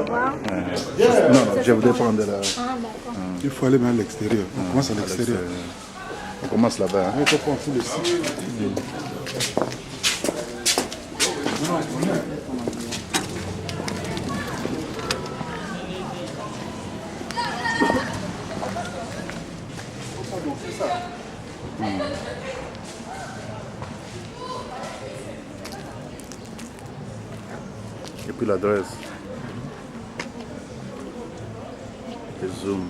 voir. Non, je voudrais prendre la... Ah, d'accord. Il faut aller même à l'extérieur. On commence à l'extérieur. On commence là-bas. On peut prendre tout le ciel. Et puis l'adresse. Et zoom.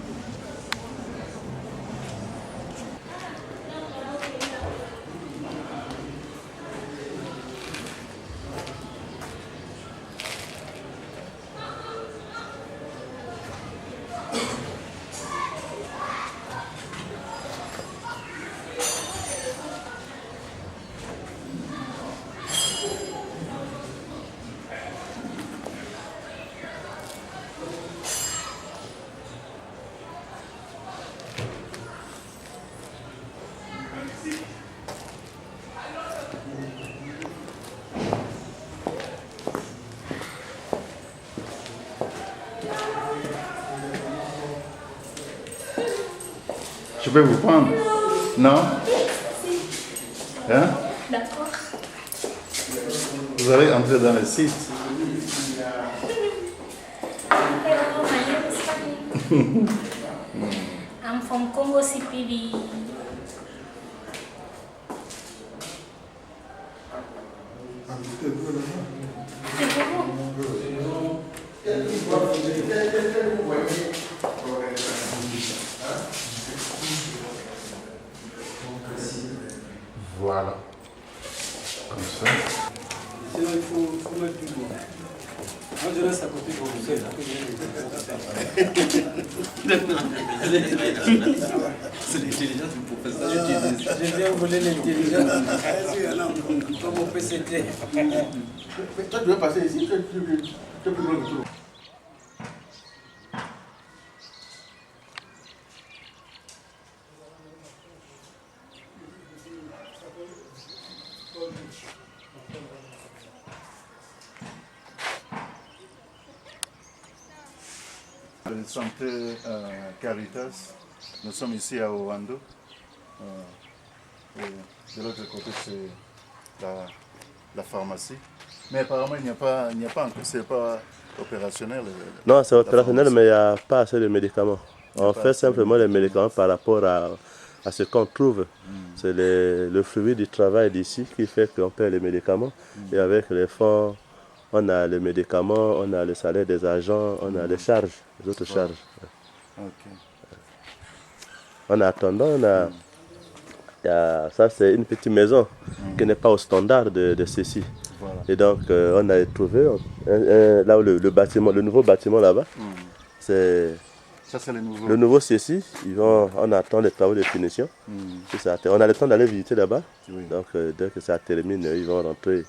Je peux vous prendre? Non? Hein? D'accord. Vous allez entrer dans le site. Hello, my name is Fanny. I'm from Congo CPD. Voilà. Comme ça. Sinon, il faut mettre plus loin. Moi, je reste à côté de vous. C'est l'intelligence du professeur. Je viens voler l'intelligence. Comme au PCT. Toi, tu veux passer ici, tu es plus loin que tout. Le santé Caritas, nous sommes ici à Owando. Et de l'autre côté, c'est la pharmacie. Mais apparemment, il n'y a pas encore, c'est pas opérationnel. Non, c'est opérationnel, mais il n'y a pas assez de médicaments. On fait simplement les médicaments par rapport à ce qu'on trouve. C'est le fruit du travail d'ici qui fait qu'on paie les médicaments. Et avec les fonds, on a les médicaments, on a le salaire des agents, on a les charges, les autres charges. Ok. En attendant, ça c'est une petite maison qui n'est pas au standard de ceci. Voilà. Et donc on a trouvé là où le bâtiment, le nouveau bâtiment là-bas, c'est Ça, c'est le nouveau. le nouveau ceci. On attend les travaux de finition. On a le temps d'aller visiter là-bas. Oui. Donc dès que ça termine, ils vont rentrer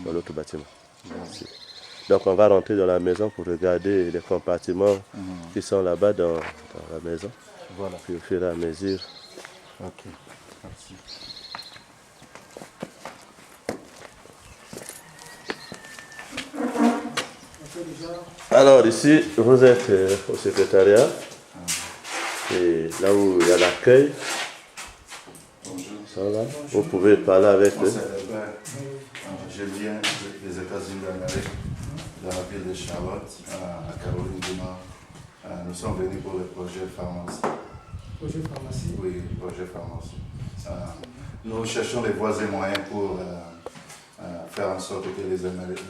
dans l'autre bâtiment. Donc on va rentrer dans la maison pour regarder les compartiments qui sont là-bas dans la maison. Voilà. Puis au fur et à mesure. Ok. Merci. Alors ici, vous êtes au secrétariat. Et là où il y a l'accueil. Bonjour. Vous pouvez parler avec eux. Je viens des États-Unis d'Amérique, de la ville de Charlotte, à Caroline du Nord. Nous sommes venus pour le projet pharmacie. Projet pharmacie. Oui, projet pharmacie. Nous cherchons les voies et moyens pour faire en sorte que les Américains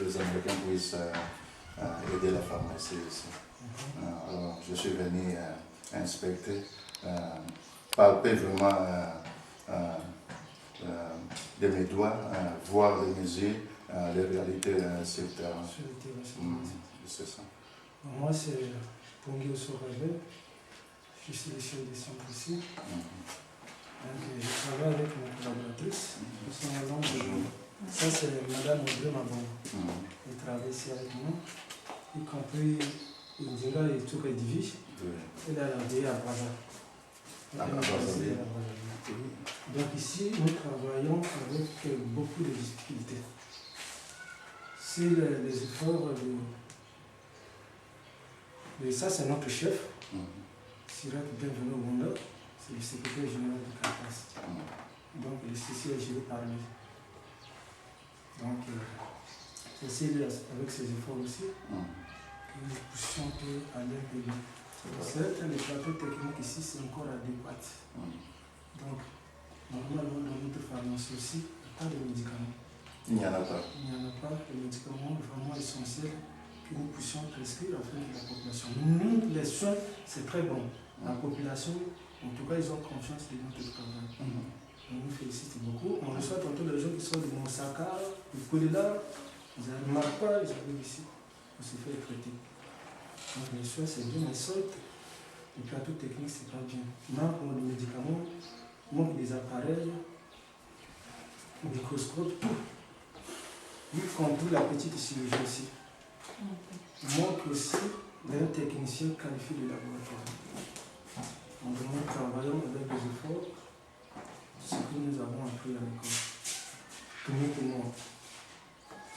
puissent aider la pharmacie ici. Alors, je suis venu inspecter, palper vraiment de mes doigts, voir les mesures, les réalités sur le terrain. C'est ça. Moi, c'est Pongio Sorage. Je suis sélectionné des centres ici. Donc, je travaille avec ma collaboratrice. Nous sommes au nombre de... Ça, c'est Madame Audrey Mabon. Elle travaille ici avec nous, y compris Indira et Touré Divi. Elle a travaillé à Brazza. Donc ici, nous travaillons avec beaucoup de difficultés. Si les efforts Et ça, c'est notre chef, Sirat Bienvenu Wanda, c'est le secrétaire général du Caritas. Donc, le CC est géré par lui. Donc, c'est avec ses efforts aussi que nous puissions aller plus loin. C'est vrai que le plateau technique ici, c'est encore adéquat. Donc, normalement, dans notre pharmacie aussi, il n'y a pas de médicaments. Il n'y en a pas. Il n'y en a pas de médicaments vraiment essentiels que nous puissions prescrire afin que la population. Nous, les soins, c'est très bon. La population, en tout cas, ils ont confiance dans notre travail. On nous félicite beaucoup. On reçoit tantôt les gens qui sont de Monsaka, de Kolila, ils ne remarquent pas, ils arrivent ici. On se fait traiter. Donc les soins, c'est bien, mais saute. Le plateau technique, c'est pas bien. Manque de médicaments, manque des appareils, microscope, tout. Y compris la petite chirurgie aussi. Manque aussi d'un technicien qualifié de laboratoire. Donc nous travaillons avec des efforts, ce que nous avons appris à l'école. Tout mieux que moi.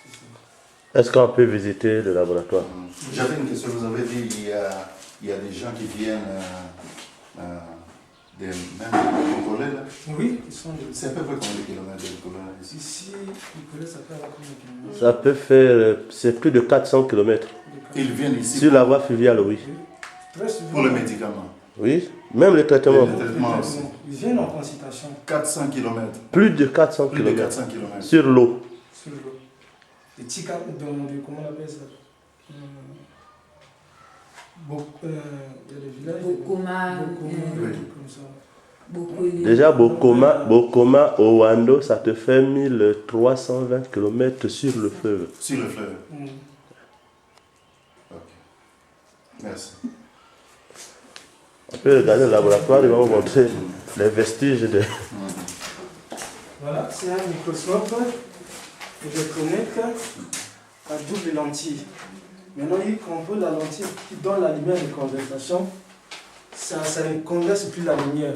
C'est ça. Est-ce qu'on peut visiter le laboratoire? J'avais une question, vous avez dit il y a des gens qui viennent même de Nicolet là. Oui, ils sont de... C'est à peu près combien de kilomètres de Nicolet ici? Ici, Nicolas, ça fait combien de kilomètres? Ça peut faire, c'est plus de 400 km. Ils viennent ici Sur la voie fluviale, oui. Très souvent. pour le médicament. Oui, même le traitement. Le traitement aussi. Ils viennent en consultation 400 km. Plus de 400 Plus de km 400 km. sur l'eau. sur l'eau. Les tika, comment on appelle ça? Il y a des villages. Bokoma, Bokoma, des oui. trucs comme ça. Bokoli. Déjà, Bokoma au Wando, ça te fait 1320 km sur le fleuve. Sur le fleuve. Mm. Ok. Merci. On peut regarder le laboratoire, ils vont vous montrer les vestiges de... Voilà, c'est un microscope électronique à double lentille. Maintenant, il comprend la lentille qui donne la lumière de condensation. Ça ne condense plus la lumière.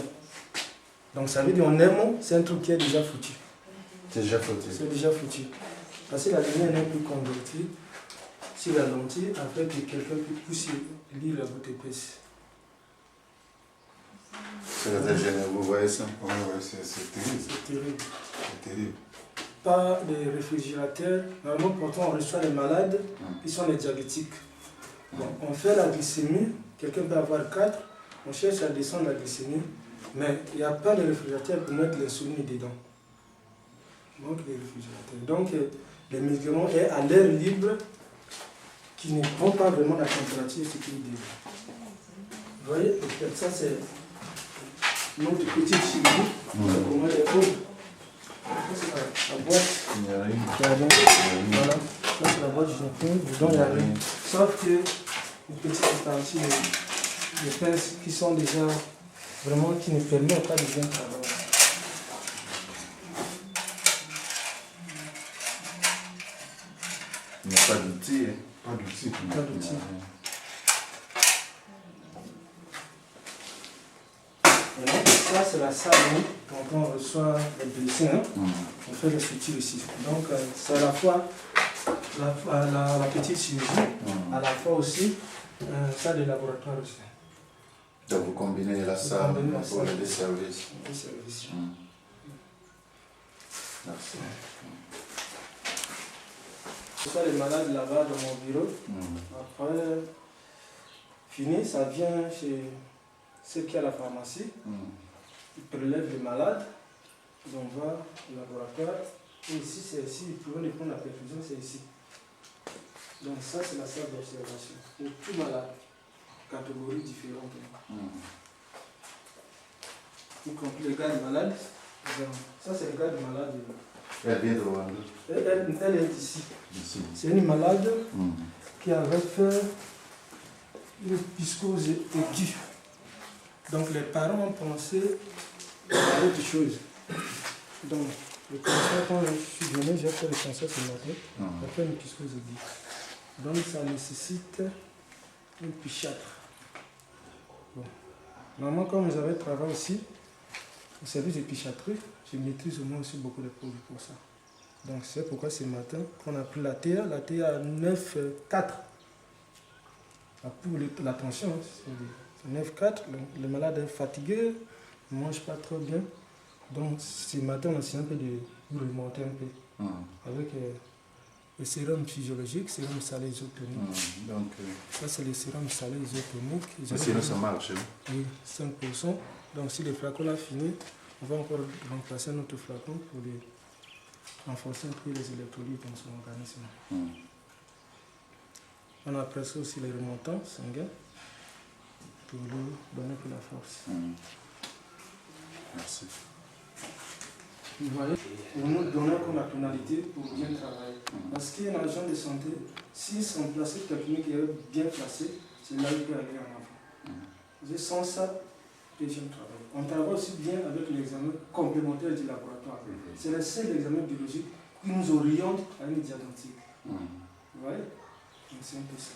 Donc ça veut dire en un mot, c'est un truc qui est déjà foutu. C'est déjà foutu. C'est déjà foutu. Parce que la lumière n'est plus convertie sur la lentille afin que quelqu'un puisse lire la goutte épaisse. Secrétaire général, vous voyez ça? Ouais, c'est terrible. C'est terrible. C'est terrible. Pas de réfrigérateur. Normalement, pourtant, on reçoit les malades qui sont les diabétiques. Donc, on fait la glycémie. Quelqu'un peut avoir 4. On cherche à descendre la glycémie. Mais il n'y a pas de réfrigérateur pour mettre l'insuline dedans. Il manque de réfrigérateur. Donc, les médicaments sont à l'air libre qui ne prend pas vraiment la température ce qu'ils disent. Vous voyez, peut-être ça, c'est notre petite chimie. Comment les autres. La boîte. Il n'y a rien. Il y a rien. Voilà. Ça, c'est la boîte génétique. Dedans, il n'y a rien. Sauf que les petites parties, les pinces qui sont déjà vraiment qui ne permettent pas de bien travailler. Il n'y a pas d'outils. Hein. Pas d'outils. Pas d'outils. Maintenant, ça, c'est la salle quand on reçoit les blessés. Hein. On fait les sutures ici. Donc, c'est à la fois la petite chirurgie, à la fois aussi salle de laboratoire aussi. Donc vous combinez la salle combinez la pour salle. les services. Les services. Merci. Je reçois les malades là-bas dans mon bureau. Après, fini, ça vient chez ceux qui ont la pharmacie. Ils prélèvent les malades. Ils envoient au laboratoire. Et ici, c'est ici. Ils peuvent prendre la perfusion, c'est ici. Donc ça, c'est la salle d'observation. Pour tout malade. Catégories différentes. Y compris les gars de malades. Ça, c'est le gars de malade. Elle vient de Rwanda. Elle est ici. Ici. C'est une malade qui avait fait une piscose aiguë. Donc les parents ont pensé à autre chose. Donc le cancer, quand je suis venu, j'ai fait le cancer ce matin. J'ai fait une piscose aiguë. Donc ça nécessite une pichâtre. Bon. Normalement, comme vous avez travaillé aussi au service de pichâterie, je maîtrise au moins aussi beaucoup de produits pour ça. Donc c'est pourquoi ce matin qu'on a pris la TR 9,4. pour la tension, c'est 9,4. Le malade est fatigué, ne mange pas trop bien. Donc ce matin, on a essayé un peu de remonter un peu avec le sérum physiologique, sérum salé isotonique. Donc, ça, c'est le sérum salé isotonique. sinon, ça marche. Hein? Oui, 5%. Donc si le flacon a fini, on va encore remplacer notre flacon pour renforcer un peu les électrolytes dans son organisme. On a presque aussi les remontants sanguins pour lui donner plus la force. Merci. Vous voyez, pour nous donner comme la tonalité pour bien travailler. Parce qu'un agent de santé, si son placé technique est bien placé, c'est là où il peut aller en avant. Sans ça, les gens travaillent. On travaille aussi bien avec l'examen complémentaire du laboratoire. C'est le seul examen biologique qui nous oriente à une diagnostic. Vous voyez? Donc c'est un peu ça.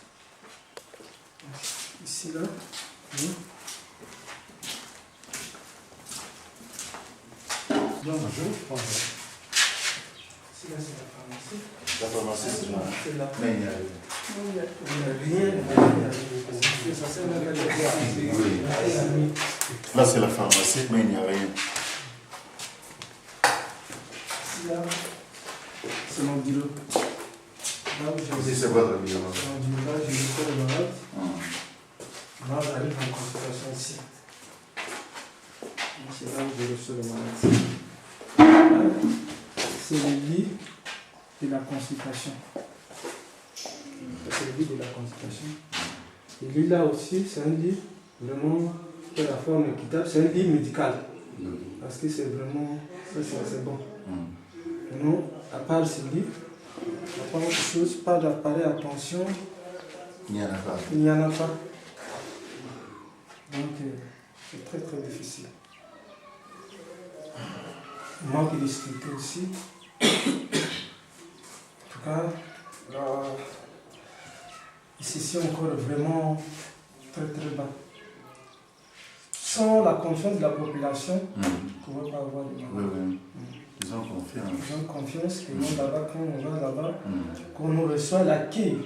Ici, là, oui. Donc, ici, là, c'est la pharmacie. La pharmacie, c'est là. Mais il n'y a rien. Là, c'est la pharmacie, mais il n'y a rien. Ici, là, c'est mon bureau. Ici, c'est votre bureau. Là, je reçois le malade. Là, j'arrive en consultation ici. C'est là où je reçois le malade. Là, c'est le lit de la consultation. C'est le lit de la consultation. Et lui là aussi, c'est un lit vraiment de la forme équitable. C'est un lit médical. Parce que c'est vraiment, ça c'est bon. Non, à part ce lit, il n'y a pas autre chose, pas d'appareil à tension. Il n'y en a pas. Il n'y en a pas. Donc, c'est très très difficile. Il manque de structure aussi. En tout cas, ici c'est encore vraiment très très bas. Sans la confiance de la population, on ne pouvait pas avoir de malades. Oui. Ils ont confiance. Ils ont confiance que nous là-bas, quand on va là-bas, quand on reçoit l'accueil,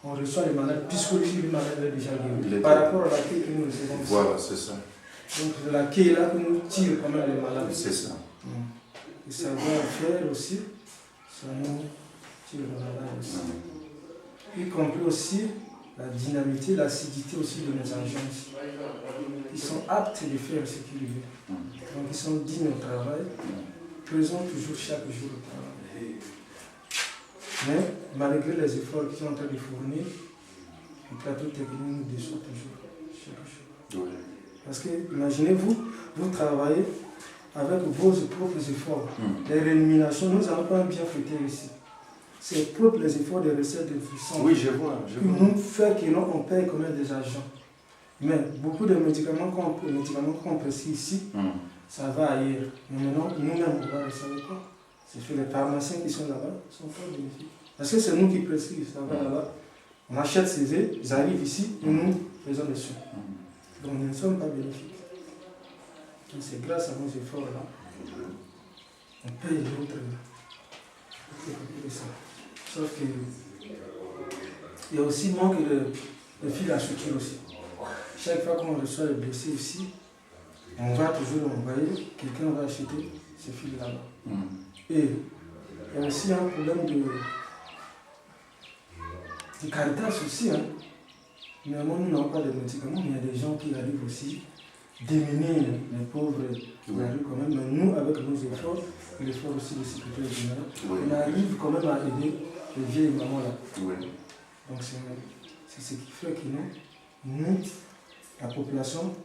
on reçoit les malades, puisque le malade est déjà guéri. Par rapport à l'accueil que nous recevons. Voilà, c'est ça. Donc l'accueil là que nous tire quand même les malades. C'est ça. Et ça va faire aussi, ça nous tire les malades aussi. Y compris aussi la dynamité, l'acidité aussi de nos agents. Ils sont aptes de faire ce qu'ils veulent. Donc ils sont dignes au travail, présents toujours chaque jour au travail. Mais malgré les efforts qu'ils sont en train de fournir, le plateau technique nous déçoit toujours chaque jour. Parce que imaginez-vous, vous travaillez avec vos propres efforts. Les rémunérations, nous n'avons pas bien fêté ici. C'est propre les efforts de recettes de puissance. Oui, je vois. Nous fait que on paye comme des agents. Mais beaucoup de médicaments qu'on prescrit ici, ça va ailleurs. Mais maintenant, nous-mêmes, on va recevoir quoi? C'est que les pharmaciens qui sont là-bas ne sont pas bénéfiques. Parce que c'est nous qui prescrivons, ça va là-bas. On achète ces aides, ils arrivent ici, et nous faisons des soins. Donc nous ne sommes pas bénéfiques. Donc c'est grâce à nos efforts-là, on paye l'autre. Sauf que il y a aussi manque de fil à suture aussi. Chaque fois qu'on reçoit les blessés ici, on va toujours envoyer, quelqu'un va acheter ces fils là-bas. Et il y a aussi un problème de caritas aussi. Mais moi, nous n'avons pas de médicaments, mais il y a des gens qui arrivent aussi démunir les pauvres de la rue quand même. Mais nous, avec nos efforts, et l'effort aussi du secrétaire général, on arrive quand même à aider les vieilles mamans là. Donc c'est ce qui fait que nous, la population,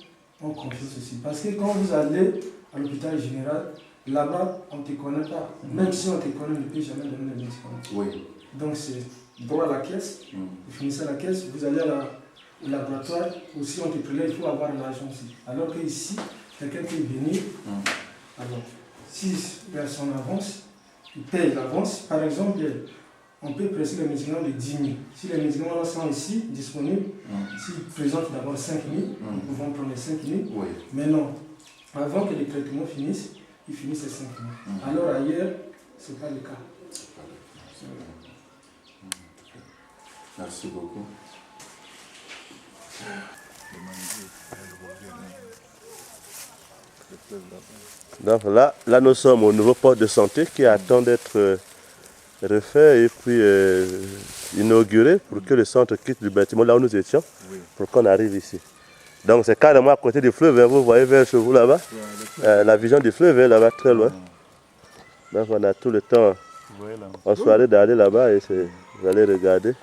on confiance aussi. Parce que quand vous allez à l'hôpital général, là-bas, on ne te connaît pas. Même si on te connaît, on ne peut jamais donner les médicaments. Donc c'est droit à la caisse, vous finissez à la caisse, vous allez au laboratoire, aussi on te prélève, il faut avoir l'argent aussi. Alors qu'ici, quelqu'un peut venir, alors si personne avance, il paye l'avance. Par exemple, on peut prescrire les médicaments de 10 000. Si les médicaments sont ici, disponibles, s'ils présentent d'abord 5 000, nous pouvons prendre les 5 000. Mais non, avant que les traitements finissent, ils finissent les 5 000. Alors ailleurs, ce n'est pas le cas. Merci beaucoup. Donc là, nous sommes au nouveau poste de santé qui attend d'être refait et puis inauguré pour que le centre quitte le bâtiment là où nous étions, pour qu'on arrive ici. Donc c'est carrément à côté du fleuve, hein, vous voyez vers chez vous là-bas, la vision du fleuve est là-bas très loin. Donc on a tout le temps en soirée d'aller là-bas et vous allez regarder.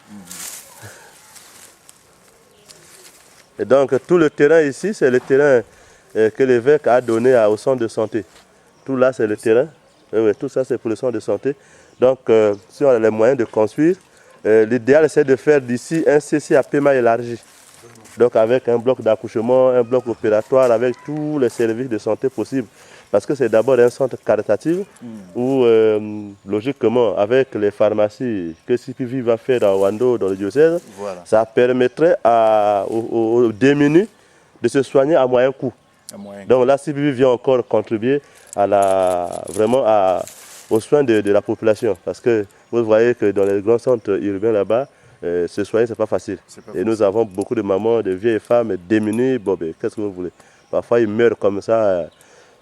Et donc tout le terrain ici, c'est le terrain que l'évêque a donné au centre de santé. Tout là, c'est le terrain. Tout ça, c'est pour le centre de santé. Donc, si on a les moyens de construire, l'idéal, c'est de faire d'ici un CCAPMA élargi. Donc, avec un bloc d'accouchement, un bloc opératoire, avec tous les services de santé possibles. Parce que c'est d'abord un centre caritatif où, logiquement, avec les pharmacies que CPV va faire à Ouando, dans le diocèse, ça permettrait aux démunis de se soigner à moyen coût. Donc là, CPV vient encore contribuer aux soins de la population. Parce que vous voyez que dans les grands centres urbains là-bas, se soigner, ce n'est pas facile. Nous avons beaucoup de mamans, de vieilles femmes démunies. Bon, ben, qu'est-ce que vous voulez? Parfois, ils meurent comme ça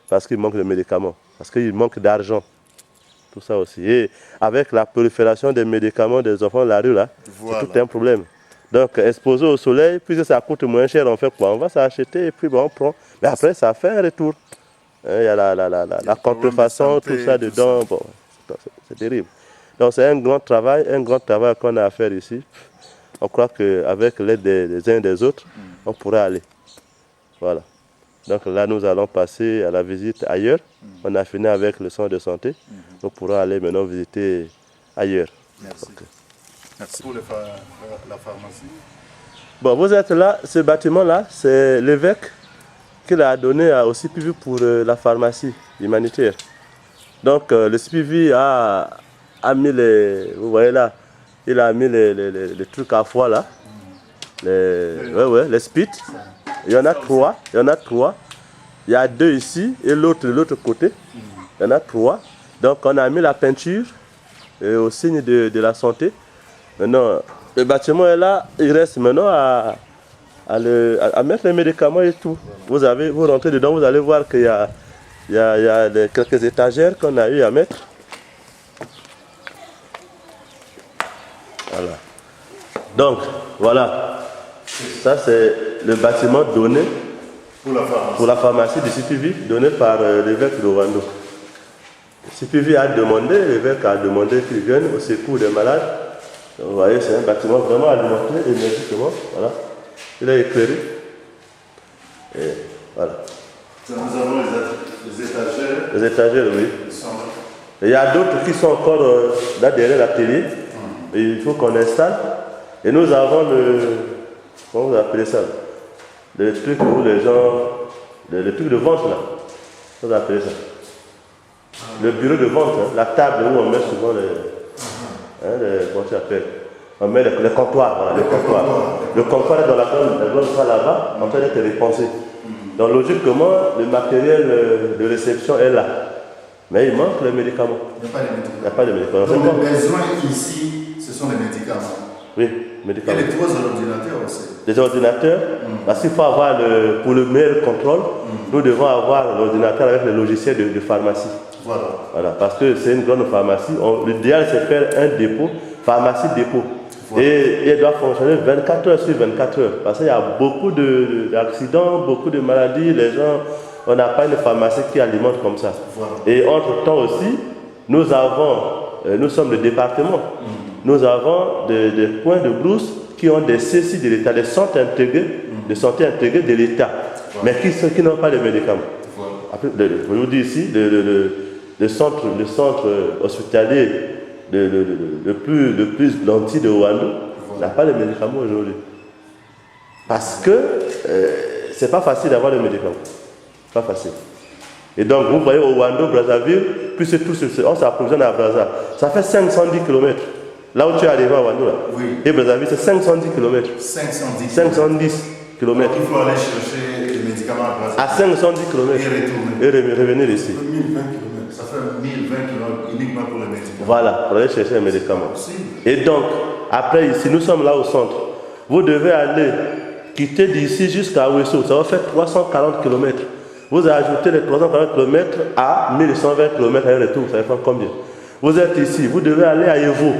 parce qu'il manque de médicaments, parce qu'il manque d'argent. Tout ça aussi. Et avec la prolifération des médicaments des enfants de la rue, là, c'est tout un problème. Donc, exposé au soleil, puisque ça coûte moins cher, on fait quoi? On va s'acheter et puis bon, on prend. Mais après, ça fait un retour. Il y a la contrefaçon, tout ça dedans. Bon, c'est terrible. Donc, c'est un grand travail qu'on a à faire ici. On croit qu'avec l'aide des uns et des autres, on pourrait aller. Voilà. Donc là, nous allons passer à la visite ailleurs. On a fini avec le centre de santé. Nous pourrons aller maintenant visiter ailleurs. Merci. Okay. Merci pour la pharmacie. Bon, vous êtes là, ce bâtiment-là, c'est l'évêque qui l'a donné au CPV pour la pharmacie humanitaire. Donc le CPV a mis vous voyez là, il a mis les trucs à foie là, les spits. Il y en a trois, il y a deux ici et l'autre de l'autre côté. Il y en a trois. Donc on a mis la peinture au signe de la santé. Maintenant, le bâtiment est là, il reste maintenant à mettre les médicaments et tout. Vous rentrez dedans, vous allez voir qu'il y a quelques étagères qu'on a eu à mettre. Voilà. Donc, voilà. Ça, c'est le bâtiment donné pour la pharmacie du CPV, donné par l'évêque de Ouando. Le CPV a demandé, l'évêque a demandé qu'il vienne au secours des malades. Donc, vous voyez, c'est un bâtiment vraiment alimenté énergiquement. Voilà. Il est éclairé. Et voilà. Nous avons les étagères. Les étagères, oui. Et il y a d'autres qui sont encore là derrière l'atelier. Il faut qu'on installe. Et nous avons comment vous appelez ça? Le truc où les gens. Le truc de vente là. Vous appelez ça? Le bureau de vente, hein, la table où on met souvent comment ça s'appelle? On met le comptoir, voilà, le comptoir. Le comptoir est dans la zone là-bas, en train d'être repensé. Donc logiquement, le matériel de réception est là. Mais il manque les médicaments. Il n'y a pas de médicaments. Donc le besoin ici, ce sont les médicaments. Oui, médicaments. Et les trois ordinateurs aussi. Les ordinateurs, parce qu'il faut avoir, pour le meilleur contrôle, nous devons avoir l'ordinateur avec le logiciel de pharmacie. Voilà, parce que c'est une grande pharmacie. L'idéal, c'est faire un dépôt, pharmacie dépôt. Et elle doit fonctionner 24 heures sur 24 heures. Parce qu'il y a beaucoup d'accidents, beaucoup de maladies. Les gens, on n'a pas une pharmacie qui alimente comme ça. Et entre-temps aussi, nous sommes le département. Nous avons des points de brousse qui ont des CSI de l'État, des centres intégrés, de santé intégrés de l'État, mais qui n'ont pas de médicaments. Après, je vous dis ici, le centre hospitalier le plus lentille de Ouando n'a pas de médicaments aujourd'hui. Parce que c'est pas facile d'avoir des médicaments. Pas facile. Et donc vous voyez au Ouando, Brazzaville, puis c'est tout on s'approvisionne à Brazza. Ça fait 510 km. Là où tu es arrivé à Ouando, là. Oui. Et Brazzaville, c'est 510 km. 510 km. Il faut aller chercher les médicaments à Brazzaville. À 510 km. Et revenir ici. 1020 km. Ça fait 1020 km uniquement pour les médicaments. Voilà, pour aller chercher les médicaments. Et donc, après ici, nous sommes là au centre. Vous devez aller quitter d'ici jusqu'à Ouessou, ça va faire 340 km. Vous ajoutez les 340 km à 1120 km à un retour, ça va faire combien? Vous êtes ici, vous devez aller à Evo.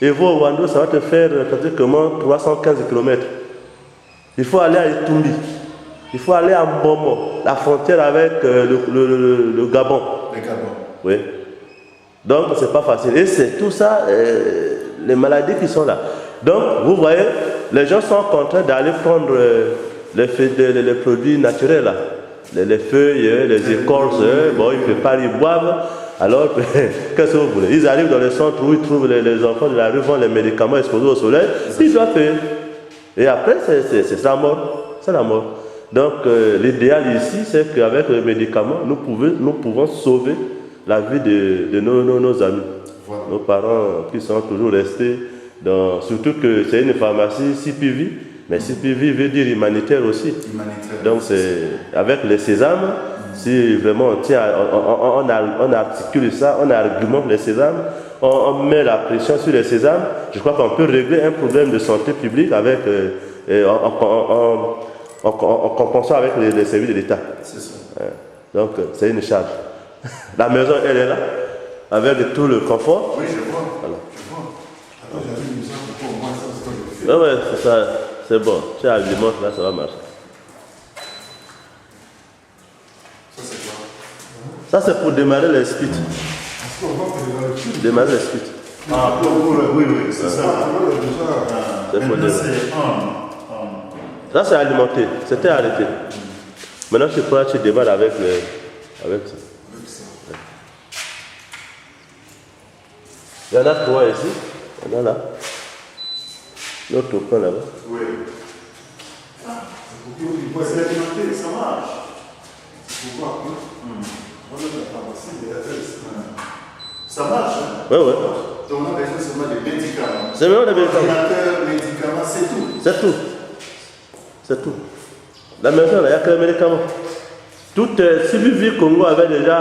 Evo au Wando, ça va te faire pratiquement 315 km. Il faut aller à Itumbi. Il faut aller à Mbomo, la frontière avec le Gabon. Le Gabon. Oui. Donc, c'est pas facile. Et c'est tout ça, les maladies qui sont là. Donc, vous voyez, les gens sont contraints d'aller prendre les produits naturels là. Les feuilles, les écorces, bon, ils préparent, ils boivent. Alors, qu'est-ce que vous voulez? Ils arrivent dans le centre où ils trouvent les enfants de la rue, vendent les médicaments exposés au soleil, ils doivent payer. Et après, c'est la mort. C'est la mort. Donc, l'idéal ici, c'est qu'avec les médicaments, nous pouvons sauver la vie de nos amis. Voilà. Nos parents qui sont toujours restés dans... Surtout que c'est une pharmacie CPV, mais CPV veut dire humanitaire aussi. Humanitaire. Donc, c'est avec les sésames, si vraiment on tient, on articule ça, on argumente les sésames, on met la pression sur les sésames, je crois qu'on peut régler un problème de santé publique avec, en compensant avec les services de l'État. C'est ça. Donc, c'est une charge. La maison, elle est là, avec tout le confort. Oui, je vois. Voilà. Je vois. Attends, j'avais une maison pour moi, ça, c'est quoi? Oui, c'est ça. C'est bon. Tu alimentes, là, ça va marcher. Ça, c'est quoi? Ça, c'est pour démarrer les spits. Démarrer les spits. Ah, oui, c'est ça. C'est pour démarrer. Ça, c'est alimenté. C'était arrêté. Maintenant, tu crois que tu démarres avec ça. Il y en a 3 ici. Il y en a là. L'autre point là-bas. Oui. C'est alimenté, ça marche. Il faut voir que ça marche. Oui, oui. Donc on a besoin seulement de médicaments. C'est vraiment des médicaments. Médicaments, c'est tout. C'est tout. C'est tout. La maison, il n'y a que les médicaments. Toute CPV Congo avait déjà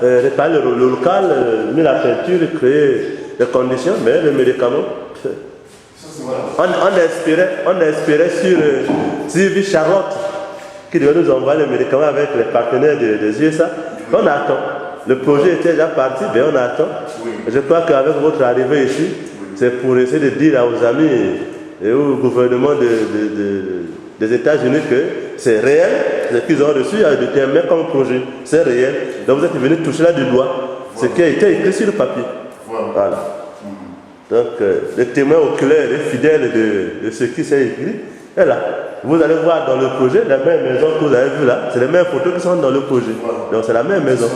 réparé le local, mis la peinture, créé les conditions, mais les médicaments, on espérait sur CPV Charlotte qui devait nous envoyer les médicaments avec les partenaires des USA. On attend. Le projet était déjà parti, mais on attend. Je crois qu'avec votre arrivée ici, c'est pour essayer de dire aux amis et au gouvernement des États-Unis que c'est réel, ce qu'ils ont reçu de TMR comme projet, c'est réel. Donc vous êtes venus toucher là du doigt, ce qui a été écrit sur le papier. Voilà. Donc le témoin oculaire et fidèle de ce qui s'est écrit est là. Vous allez voir dans le projet, la même maison que vous avez vue là, c'est les mêmes photos qui sont dans le projet. Donc c'est la même maison.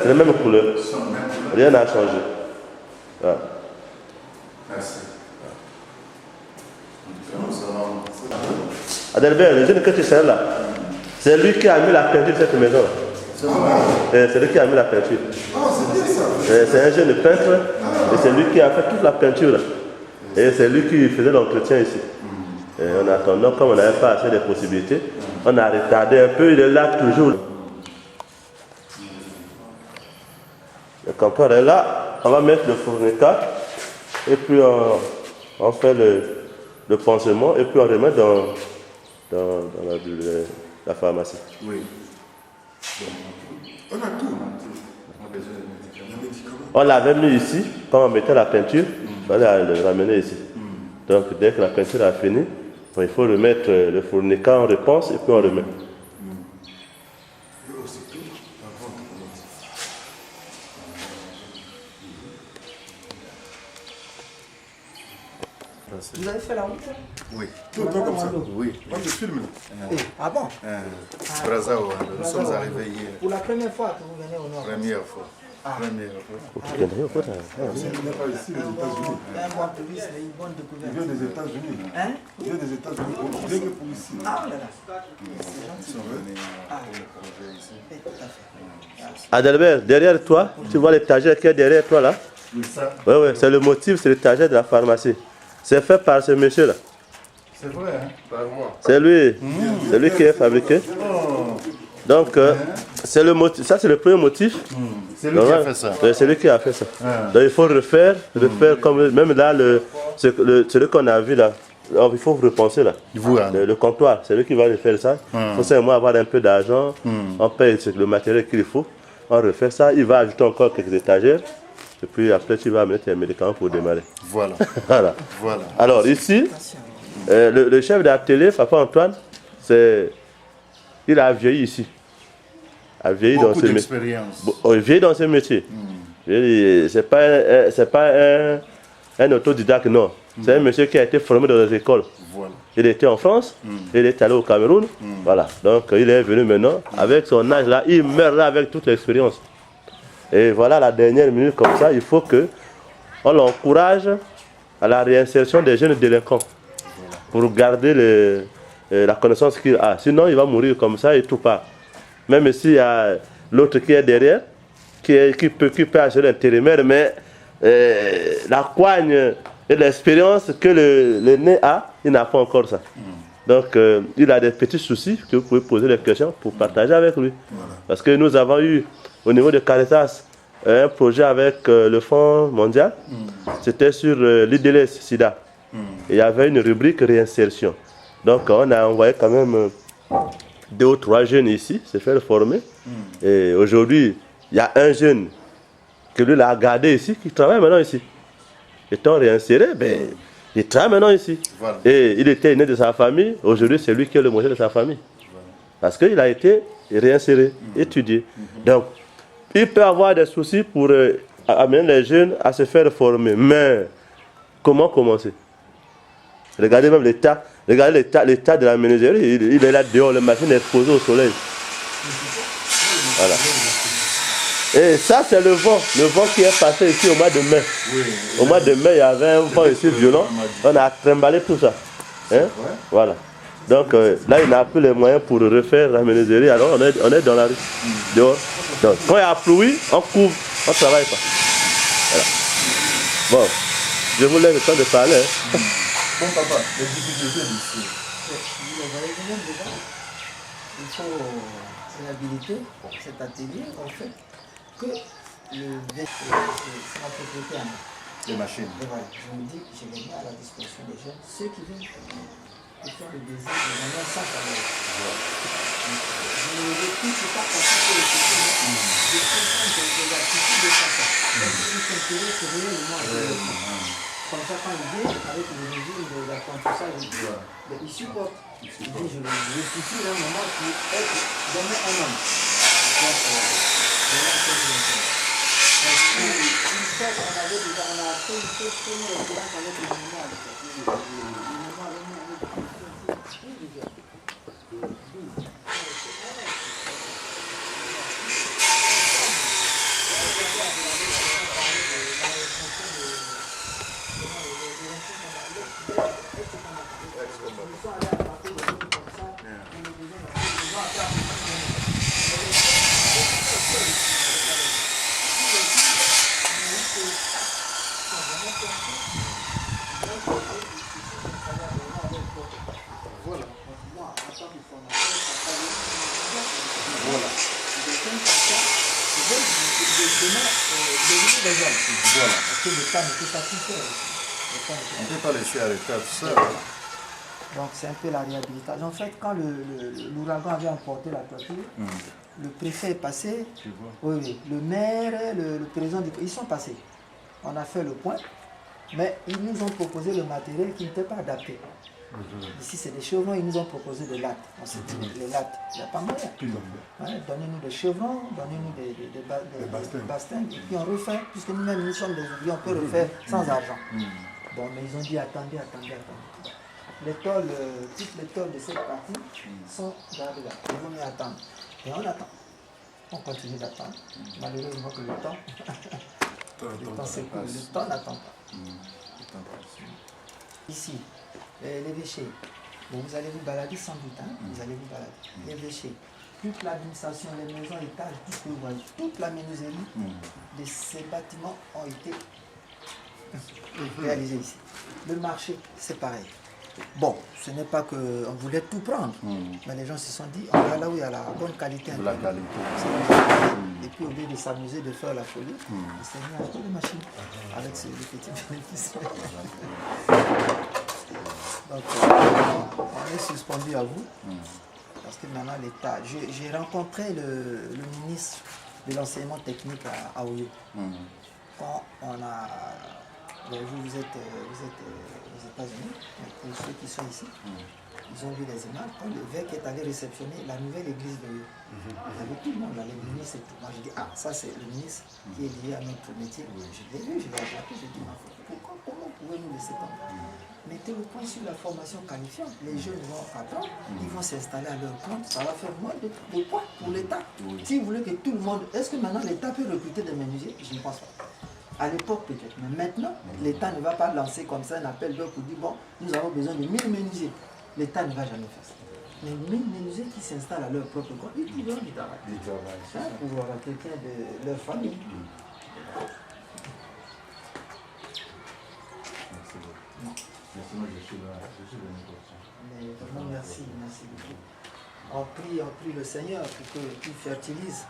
C'est les mêmes couleurs. Rien n'a changé. Voilà. Merci. Adelbert, le jeune que tu sais là, c'est lui qui a mis la peinture de cette maison là. C'est lui qui a mis la peinture. C'est un jeune peintre et c'est lui qui a fait toute la peinture là. Et c'est lui qui faisait l'entretien ici. Et en attendant, comme on n'avait pas assez de possibilités, on a retardé un peu, il est là toujours. Le campeur est là, on va mettre le fournica et puis on fait le pansement et puis on remet dans la pharmacie. Oui. On a tout. On l'avait mis ici, quand on mettait la peinture, on allait le ramener ici. Donc dès que la peinture a fini, il faut remettre le fournica en réponse et puis on remet. Vous avez fait la route? Oui. Tout le temps comme ça? Oui. Moi je filme. Ah bon? Brazzaville, nous sommes arrivés hier. Pour la première fois que vous venez au Nord? Première fois. Première fois. Il n'est pas ici, les États-Unis. Un mois pour lui, c'est une bonne découverte. Il vient des États-Unis. Hein? Il vient des États-Unis. Il vient que pour ici. Ah, là là. Ils sont venus pour le projet ici. Tout à fait. Adelbert, derrière toi, tu vois l'étagère qui est derrière toi là? Oui, c'est le motif, c'est l'étagère de la pharmacie. C'est fait par ce monsieur là. C'est vrai, hein? Par moi. C'est lui qui est fabriqué. Donc, c'est le motif, ça c'est le premier motif. C'est lui qui a fait ça. C'est lui qui a fait ça. Donc il faut refaire comme même là, celui qu'on a vu là, il faut repenser là. Voilà. Le comptoir, c'est lui qui va faire ça. Il faut seulement avoir un peu d'argent, on paye le matériel qu'il faut, on refait ça, il va ajouter encore quelques étagères, et puis après tu vas amener tes médicaments pour démarrer. Voilà. Voilà. Voilà. Alors ici, le chef d'atelier, Papa Antoine, il a vieilli ici. Il a vieilli Beaucoup dans ce métier. d'expérience. Il vieillit dans ce métier. C'est pas un autodidacte, non. C'est un monsieur qui a été formé dans les écoles. Voilà. Il était en France, il est allé au Cameroun. Voilà. Donc il est venu maintenant. Avec son âge là, il meurt là avec toute l'expérience. Et voilà la dernière minute comme ça, il faut qu'on l'encourage à la réinsertion des jeunes délinquants. Pour garder la connaissance qu'il a. Sinon, il va mourir comme ça et tout part. Même s'il y a l'autre qui est derrière, qui peut assurer l'intérimaire, mais la coigne et l'expérience que le nez a, il n'a pas encore ça. Donc, il a des petits soucis que vous pouvez poser des questions pour partager avec lui. Parce que nous avons eu, au niveau de Caritas, un projet avec le Fonds mondial. C'était sur l'IDLS, SIDA. Et il y avait une rubrique réinsertion. Donc, on a envoyé quand même 2 ou 3 jeunes ici, se faire former. Et aujourd'hui, il y a un jeune que lui l'a gardé ici, qui travaille maintenant ici. Étant réinséré, il travaille maintenant ici. Voilà. Et il était aîné de sa famille. Aujourd'hui, c'est lui qui est le modèle de sa famille. Parce qu'il a été réinséré, étudié. Donc, il peut avoir des soucis pour amener les jeunes à se faire former. Mais comment commencer? Regardez même l'état de la menuiserie. Il est là dehors, la machine est exposée au soleil. Voilà. Et ça, c'est le vent qui est passé ici au mois de mai. Oui. Au mois de mai, il y avait un vent ici violent. On a trimballé tout ça. Hein? Voilà. Donc là, il n'a plus les moyens pour refaire la menuiserie. Alors on est dans la rue, dehors. Donc, quand il y a pluie, on couvre, on ne travaille pas. Voilà. Bon, je vous laisse le temps de parler. Hein. Bon papa, les difficultés d'ici. Il faut réhabiliter cet atelier, en fait, que c'est ma propriété à moi. Les machines. Et voilà, je me dis que je les mets à la disposition des jeunes, ceux qui veulent faire le désir de manière sans salaire. Je ne les touche pas parce que je comprends les attitudes de chacun. Ils s'intéressent réellement. Comme ça, quand il vient avec le régime de l'apprentissage, il supporte. Il dit, je suis là un moment pour être donné un homme. Donc, une fois qu'on avait déjà, on a fait une chose première expérience avec le mouvement. Parce que le temps ne peut pas tout faire. On ne peut pas laisser à l'état tout ça. Donc c'est un peu la réhabilitation. En fait, quand l'ouragan avait emporté la toiture, le préfet est passé, oui, le maire, le président ils sont passés. On a fait le point, mais ils nous ont proposé le matériel qui n'était pas adapté. Ici, c'est des chevrons, ils nous ont proposé des lattes. On s'est dit, les lattes, il n'y a pas moyen. Donnez-nous des chevrons, donnez-nous des bastings, et puis on refait, puisque nous-mêmes, nous sommes des ouvriers, on peut refaire sans argent. Bon, mais ils ont dit, attendez. Les tôles, toutes les tôles de cette partie sont gardées là. Il vaut mieux attendre. Et on attend. On continue d'attendre. Malheureusement que le temps s'écoule. Le temps n'attend pas. Ici, les déchets. Bon, vous allez vous balader sans doute. Hein? Vous allez vous balader. Les déchets. Toute l'administration, les maisons, étages, tout ce que vous voyez, toute la menuiserie de ces bâtiments ont été réalisés ici. Le marché, c'est pareil. Bon, ce n'est pas qu'on voulait tout prendre, mais les gens se sont dit, on va là où il y a la bonne qualité. De la qualité. Et puis au lieu de s'amuser de faire la folie, ils s'est mis à acheter des machines avec ce petit bénéfice. Donc, on est suspendu à vous. Parce que maintenant, l'État... J'ai rencontré le ministre de l'enseignement technique à Oyo. Quand on a... Vous êtes aux États-Unis, pour ceux qui sont ici, ils ont vu les images. Quand l'évêque est allé réceptionner la nouvelle église de Oyo, il y avait tout le monde, là, les ministres et tout. Moi, j'ai dit, ah, ça c'est le ministre qui est lié à notre métier. Je l'ai vu, je l'ai attrapé, j'ai dit, comment pouvez-nous laisser comme ça? Mettez le point sur la formation qualifiante. Les jeunes vont apprendre, ils vont s'installer à leur compte, ça va faire moins de poids pour l'État. Si vous voulez que tout le monde... Est-ce que maintenant l'État peut recruter des menuisiers? Je ne pense pas. À l'époque peut-être, mais maintenant, l'État ne va pas lancer comme ça un appel d'offres pour dire, bon, nous avons besoin de 1000 menuisiers. L'État ne va jamais faire ça. Mais 1000 menuisiers qui s'installent à leur propre compte, ils trouveront du travail. Pour quelqu'un de leur famille. Merci, moi je suis venu pour ça. Mais vraiment, merci beaucoup. On prie le Seigneur pour qu'il fertilise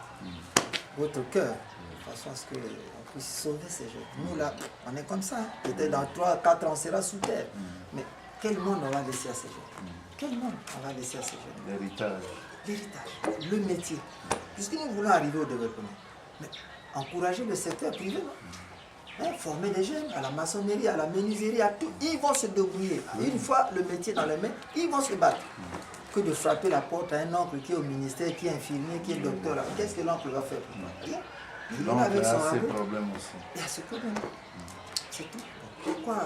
votre cœur, de façon à ce qu'on puisse sauver ces jeunes. Nous là, on est comme ça. Peut-être dans 3-4 ans, on sera sous terre. Mais quel monde on va laisser à ces jeunes? Quel monde on va laisser à ces jeunes? L'héritage. L'héritage, le métier. Puisque nous voulons arriver au développement. Mais encourager le secteur privé, non? Former des jeunes à la maçonnerie, à la menuiserie, à tout. Ils vont se débrouiller. Une fois le métier dans les mains, ils vont se battre. Que de frapper la porte à un oncle qui est au ministère, qui est infirmier, qui est docteur. Qu'est-ce que l'oncle va faire? Rien. Donc il y a ces problèmes aussi. Il y a ce problème. C'est tout. Pourquoi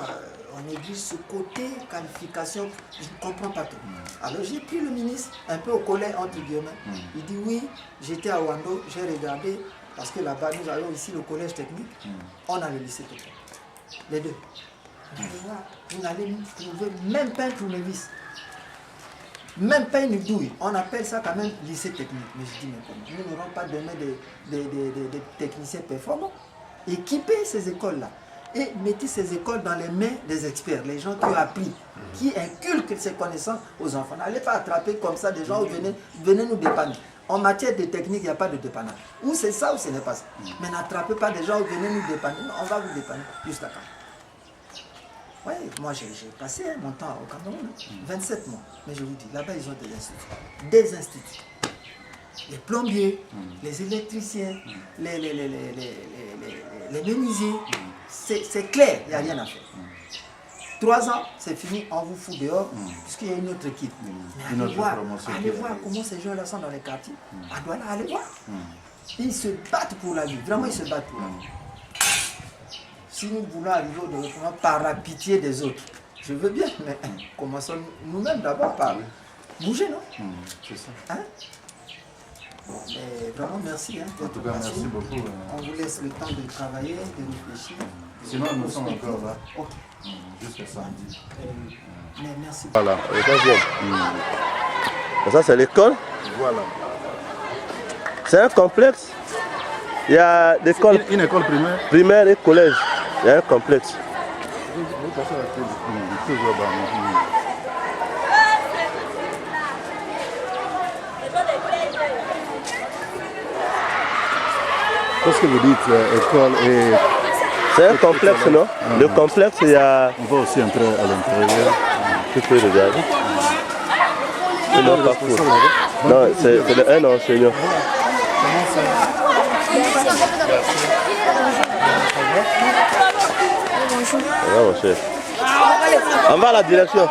on néglige ce côté qualification? Je ne comprends pas tout. Alors j'ai pris le ministre un peu au collet, entre guillemets. Il dit oui, j'étais à Wando, j'ai regardé. Parce que là-bas, nous avons ici le collège technique, on a le lycée technique. Les deux. Vous n'allez trouver même pas un tournevis, même pas une douille. On appelle ça quand même lycée technique. Mais je dis, mais comment? Nous n'aurons pas demain des techniciens performants. Équipez ces écoles-là. Et mettez ces écoles dans les mains des experts, les gens qui ont appris, qui inculquent ces connaissances aux enfants. N'allez pas attraper comme ça des gens, venez nous dépanner. En matière de technique, il n'y a pas de dépannage. Ou c'est ça ou ce n'est pas ça. Mais n'attrapez pas des gens, venez nous dépanner. Non, on va vous dépanner jusqu'à quand? Oui, moi j'ai passé mon temps au Cameroun, 27 mois. Mais je vous dis, là-bas ils ont des instituts. Des instituts. Les plombiers, les électriciens, les menuisiers. C'est clair, il n'y a rien à faire. 3 ans, c'est fini, on vous fout dehors, puisqu'il y a une autre équipe. Mais allez voir comment ces gens-là sont dans les quartiers. À Douala, allez voir. Ils se battent pour la vie, vraiment ils se battent pour la vie. Si nous voulons arriver au développement par la pitié des autres, je veux bien, mais commençons nous-mêmes d'abord par bouger, non? C'est ça. Hein? Mais vraiment merci. En tout cas, merci beaucoup. On vous laisse le temps de travailler, de réfléchir. Sinon, nous sommes encore là. Ok. Jusqu'à samedi. Mais merci. Voilà, le troisième. Ça, c'est l'école. Voilà. C'est un complexe. Il y a des écoles Une école primaire. primaire et collège. Il y a un complexe. Qu'est-ce que vous dites, école et... C'est un complexe, non? Le complexe, il y a... On va aussi entrer à l'intérieur. Tu peux regarder. C'est notre parcours. Non, c'est un enseignant. Voilà, mon chef. On va à la direction.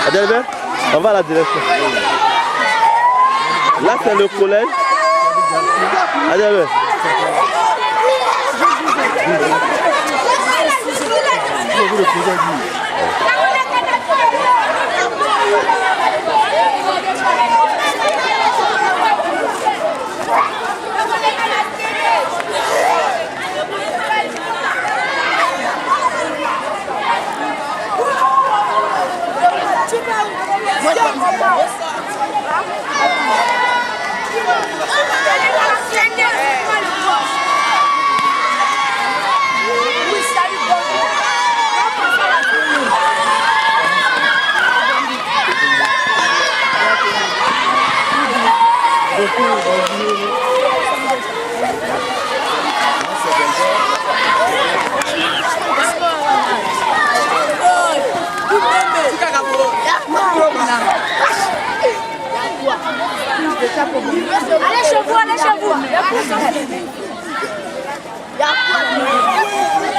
Adelbert, on va à la direction. Là, c'est le collège. Adelbert. Good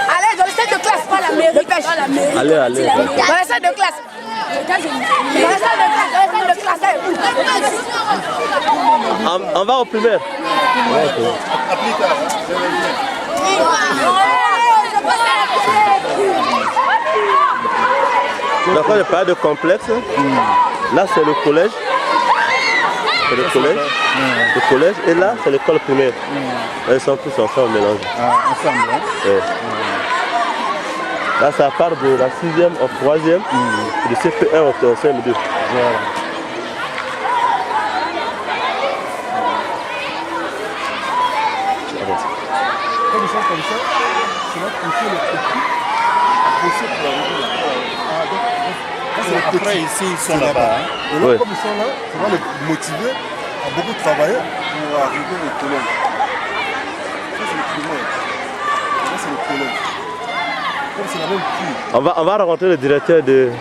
Allez, dans le salle de classe, pas la mairie. Dépêche. Allez, allez. Dans la salle de classe. Dans la salle de classe. On va au primaire. Donc quand je parle de complexe, là c'est le collège. C'est le collège. Le collège et là c'est l'école primaire. Ils sont tous ensemble mélangés. Ensemble, hein? Ouais. Là ça part de la 6e au 3e, de CP1 au CM2. Voilà. Comme ça, c'est là qu'on fait le petit. Après, pour arriver là. Après, ici, ils sont là-bas. Hein? Et là, Ouais. comme ils sont là, ça va les motiver à beaucoup travailler pour arriver au collège. Ça, c'est le primaire. Ça, c'est le collège. Comme c'est la même cour. On va rencontrer le directeur de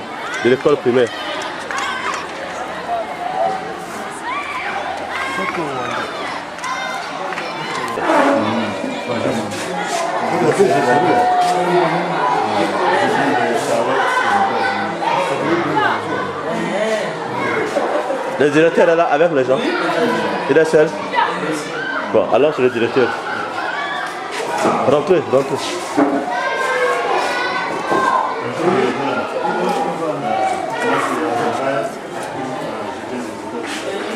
l'école primaire. Le directeur est là avec les gens. Il est seul. Bon, alors c'est le directeur. Rentrez, rentrez.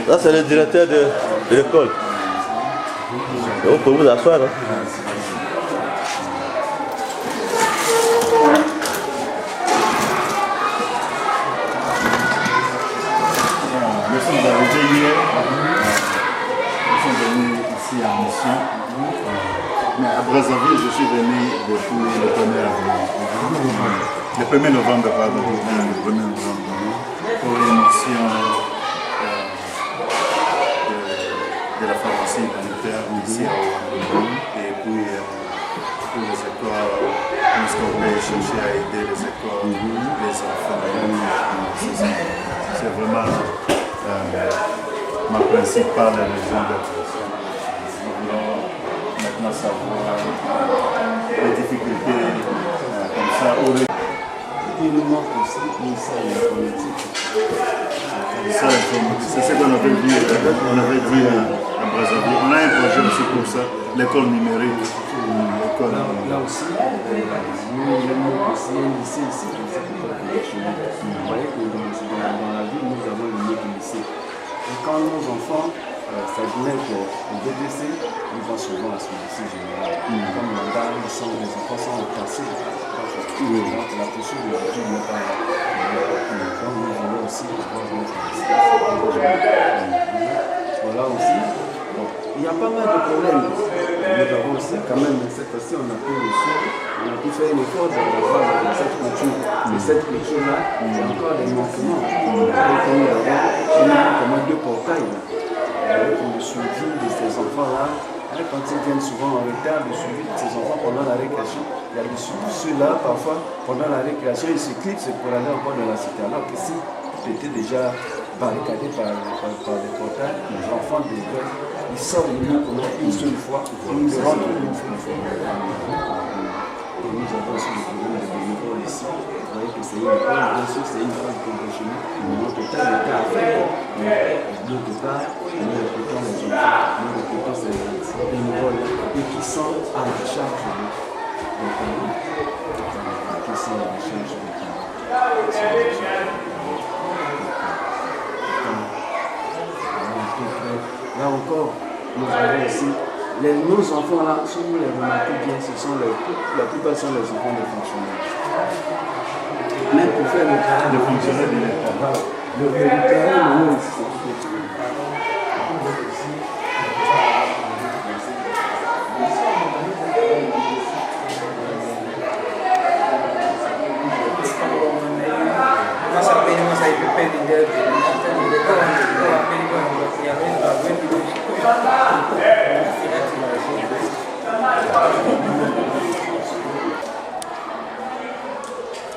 Là c'est le directeur de l'école. Vous pouvez vous asseoir. Hein. Nous sommes arrivés hier. Nous sommes venus ici en mission. Mais à Brazzaville, je suis venu depuis le 1er avril. Le 1er novembre, pardon. Le 1er novembre. Pour une mission de la pharmacie humanitaire ici à Ouagadougou. Et puis pour les écoles, puisqu'on peut chercher à aider les écoles, les enfants. C'est vraiment ma principale raison d'être ici. Nous voulons maintenant savoir les difficultés comme ça. Il nous manque aussi une salle informatique. C'est ce qu'on avait dit, à Brazzaville. On a un projet aussi pour ça, l'école numérique. Là aussi, nous avons aussi un lycée ici, c'est l'école correctionnelle. Vous voyez que dans la ville, nous avons le mieux lycée. Et quand nos enfants, ça devient qu'au BDC, ils vont souvent à ce lycée général. Comme là-bas, les enfants sont entassés. Donc la posture de l'étude n'est pas là. Donc nous voulons aussi avoir notre lycée. Voilà aussi. Bon, il y a pas mal de problèmes. Nous avons aussi quand même, cette fois-ci, on a pu faire un effort d'avoir cette culture. Et cette culture-là, il y a encore des manquements. Nous avons 2 portails pour le suivi de ces enfants-là. Quand ils viennent souvent en retard, le suivi de ces enfants pendant la récréation, il y a le suivi. Ceux-là, parfois, pendant la récréation, ils se clipsent pour aller encore dans la cité. Alors que si tu étais déjà barricadé par des portails, l'enfant devrait, il sort une seule fois, il rentre une seule fois. Et nous avons aussi le problème de bénévoles ici. Vous voyez que c'est une école, bien sûr, c'est une école conventionnelle. Mais notre état n'est pas à faire. D'autre part, nous répétons les enfants, nous répétons ces bénévoles et qui sont à la charge des parents. Qui sont à la charge des parents. Là encore, nous avons ici, nos enfants là, si vous les remarquez bien, la plupart sont les enfants des fonctionnaires. Mais pour faire le travail de fonctionnaire de l'État, le travail, nous ici,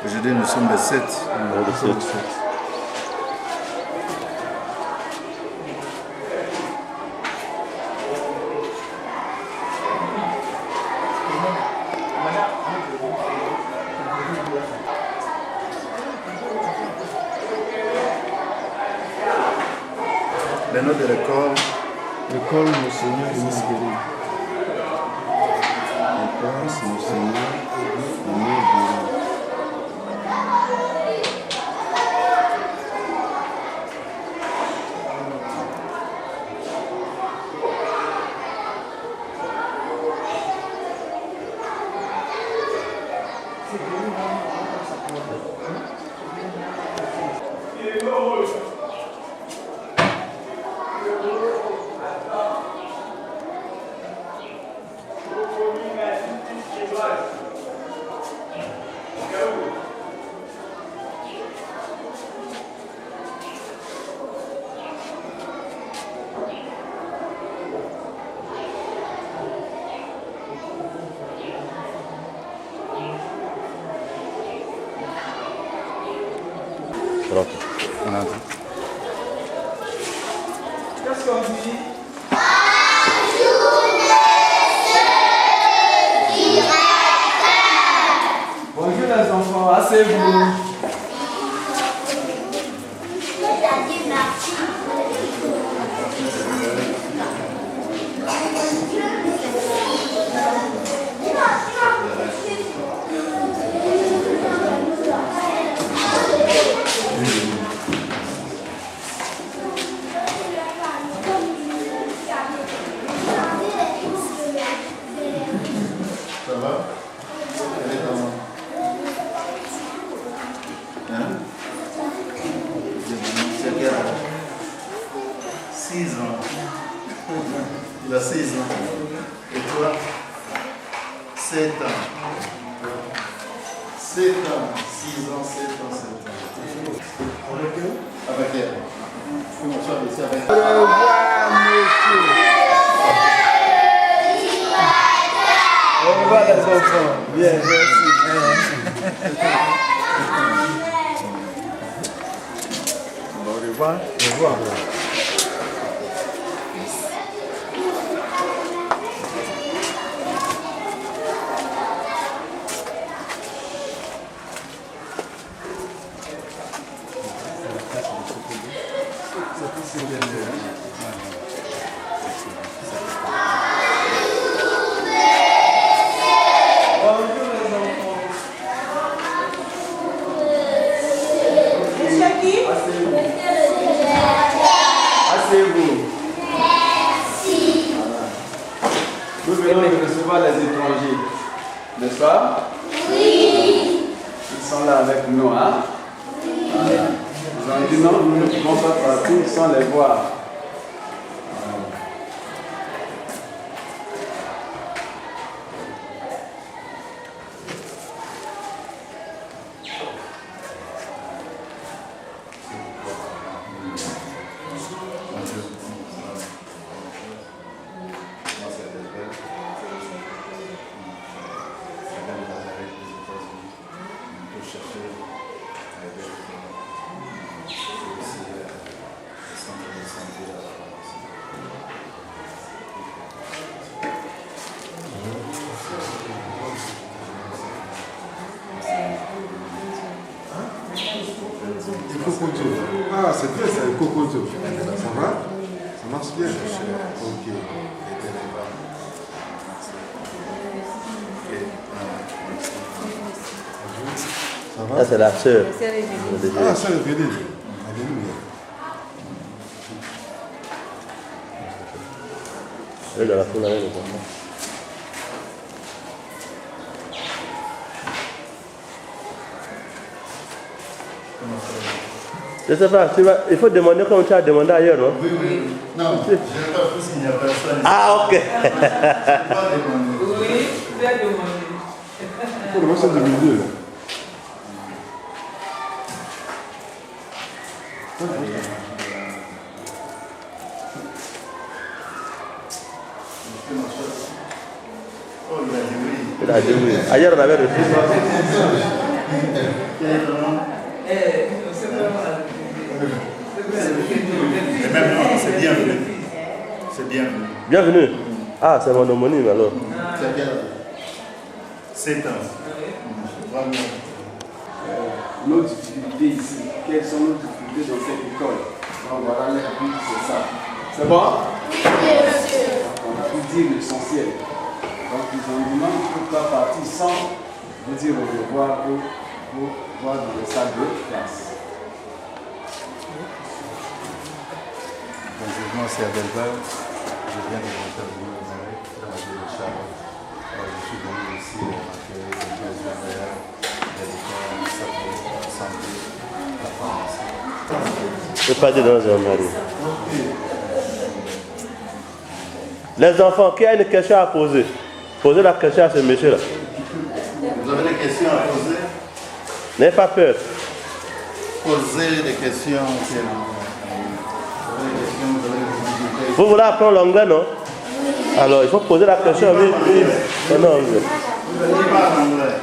Aujourd'hui, nous sommes le 7. nom de l'école. L'école Monseigneur Denis Guéry. L'école Monseigneur Denis Guéry. On a dit. Qu'est-ce qu'on dit? Bonjour les enfants, asseyez-vous. Ça va? Elle est comment? Hein? C'est quel âge? 6 ans. Il a 6 ans. Et toi? 7 ans. 7 ans. 6 ans, 7 ans, 7 ans. Avec elle? Avec elle. Je peux m'asseoir ici avec elle. Au revoir, monsieur. Au revoir les enfants. Bien, merci. Au revoir. Au revoir. Asseyez-vous. Nous venons de recevoir les étrangers, n'est-ce pas? Oui. Ils sont là avec nous, hein? Ils ont dit non, nous ne pouvons pas partir sans les voir. Ah, c'est bien, c'est un cocoto. Ça va? Ça marche bien? Ok. Ça va? Ça, c'est la sœur. Ah, ça est venu. Alléluia. Elle est dans la foule avec les enfants. Je sais pas, il faut demander comme tu as demandé ailleurs, non? Oui, oui. Non, je n'ai pas fait s'il n'y a personne. Ah, ok. Je n'ai pas demandé. Oui, tu as demandé. Il faut le voir de milieu, là. Oh, il a dit oui. Il a dit oui. Ailleurs, on avait refusé. Quel est ton nom? C'est vraiment la Et même non, c'est bienvenu. C'est bienvenu. Bienvenue. Ah, c'est mon homonyme alors. C'est quel âge? 7 ans. Vraiment. Nos difficultés ici, quelles sont nos difficultés dans cette école? Donc voilà, les but, c'est ça. C'est bon? On a pu dire l'essentiel. Donc, les environnements ne peuvent pas partir sans vous dire au revoir pour voir dans les salles de classe. Bonjour, moi c'est Adelbert. Je viens de l'interview avec la ville de Charles. Je suis venu ici accueillir les gestionnaires, les écoles, la santé, la pharmacie. Je ne peux pas dire dans un mari. Les enfants, qui a une question à poser? Posez la question à ce monsieur-là. Vous avez des questions à poser? N'ayez pas peur. Posez des questions. Vous voulez apprendre l'anglais, non? Alors, il faut poser la question, oui, en anglais. Vous ne pas en anglais.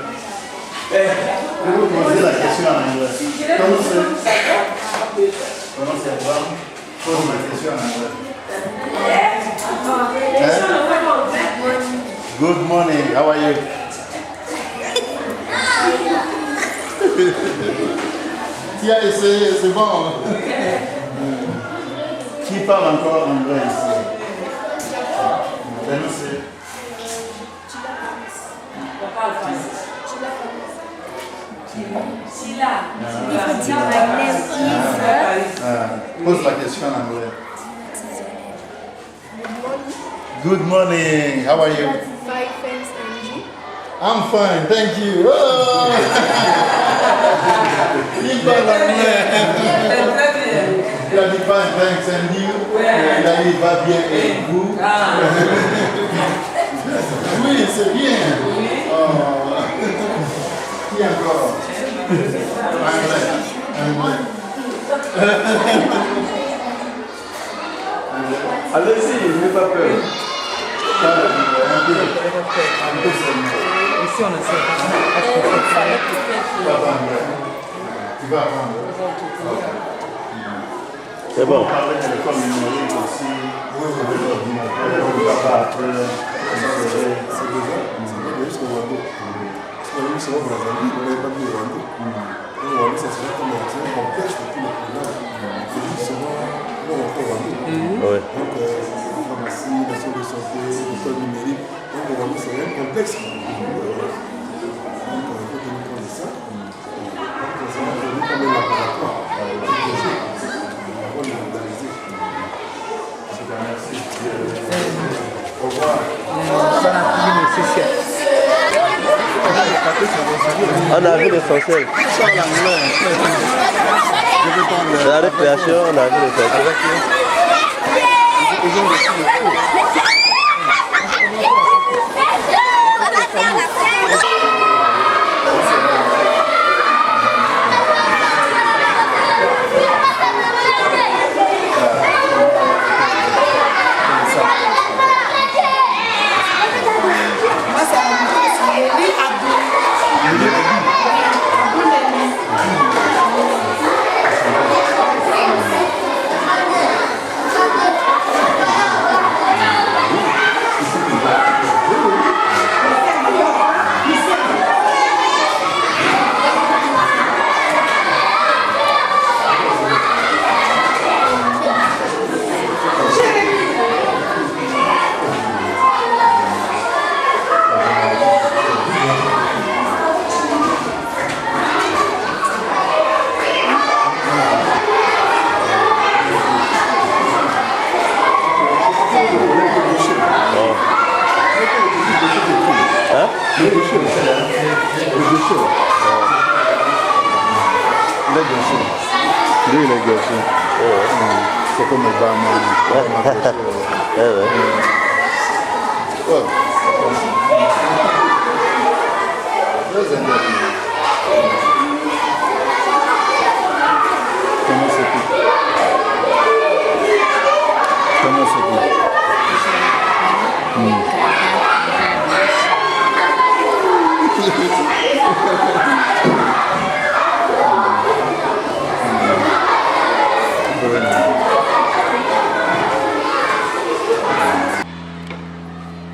Vous posez la question en anglais. Comment c'est bon? Pose la question en anglais. Good morning, how are you? Tiens, c'est bon. Qui parle encore anglais ici? Pose la question en anglais. Good morning, how are you? Fine, thanks, and you? I'm fine, thank you. Oh! Il parle anglais. Il a dit fine, thanks, and you? Il a dit va bien et vous? Oui, c'est bien. Oh. Qui encore? Anglais. Allez-y, n'ayez pas peur. Ici, on essaie. Tu vas apprendre. C'est bon. On parlait de l'école numérique aussi. Avec l'ordinateur. On va pas après. C'est déjà jusqu'au Rwanda. Parce que nous sommes au Brazzaville, on n'avait pas vu le Rwanda. Le Rwanda, ça serait comme un complexe de tous les programmes. Il faut juste savoir où on va au Rwanda. Oui. Donc, la pharmacie, la salle de santé, l'école numérique. Donc, le Rwanda, c'est un complexe. Donc, il faut tenir compte de ça. Donc, ça va devenir comme un laboratoire. Merci. Au revoir. On a vu l'essentiel. La récréation, on a vu l'essentiel. Lui, il est gâché. C'est comme le barman. Comment c'est tout? Comment c'est tout?